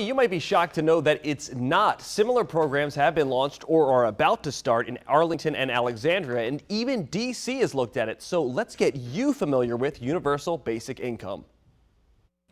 You might be shocked to know that it's not. Similar programs have been launched or are about to start in Arlington and Alexandria, and even D.C. has looked at it. So let's get you familiar with Universal Basic Income.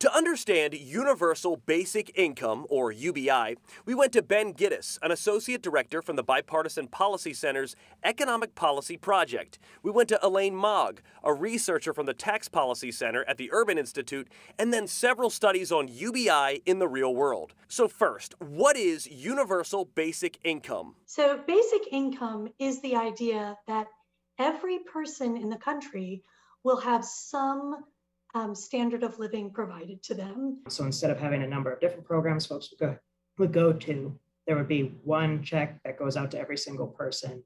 To understand Universal Basic Income, or UBI, we went to Ben Giddis, an associate director from the Bipartisan Policy Center's Economic Policy Project. We went to Elaine Mogg, a researcher from the Tax Policy Center at the Urban Institute, and then several studies on UBI in the real world. So first, what is Universal Basic Income? So basic income is the idea that every person in the country will have some standard of living provided to them. So instead of having a number of different programs folks would go to, there would be one check that goes out to every single person.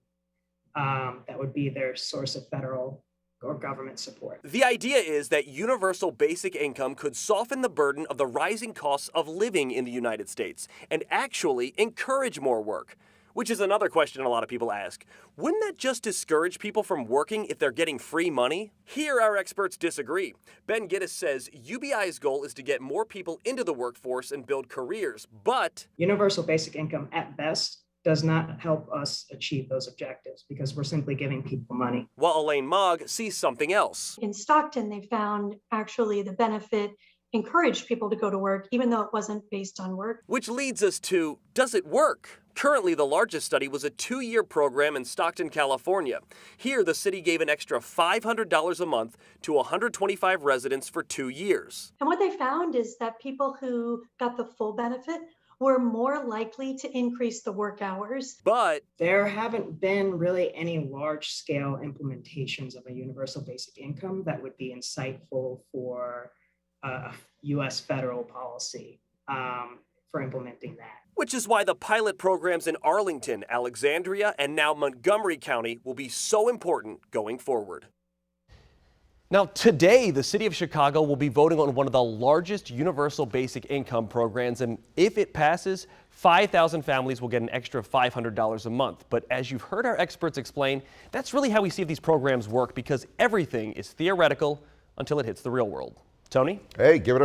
That would be their source of federal or government support. The idea is that universal basic income could soften the burden of the rising costs of living in the United States and actually encourage more work. Which is another question a lot of people ask. Wouldn't that just discourage people from working if they're getting free money? Here, our experts disagree. Ben Giddis says UBI's goal is to get more people into the workforce and build careers, but universal basic income at best does not help us achieve those objectives because we're simply giving people money. While Elaine Mogg sees something else. In Stockton, they found actually the benefit encouraged people to go to work, even though it wasn't based on work. Which leads us to, does it work? Currently, the largest study was a 2-year program in Stockton, California. Here, the city gave an extra $500 a month to 125 residents for 2 years. And what they found is that people who got the full benefit were more likely to increase the work hours. But there haven't been really any large-scale implementations of a universal basic income that would be insightful for U.S. federal policy for implementing that. Which is why the pilot programs in Arlington, Alexandria, and now Montgomery County will be so important going forward. Now, today, the city of Chicago will be voting on one of the largest universal basic income programs, and if it passes, 5,000 families will get an extra $500 a month. But as you've heard our experts explain, that's really how we see these programs work because everything is theoretical until it hits the real world. Tony? Hey, give it a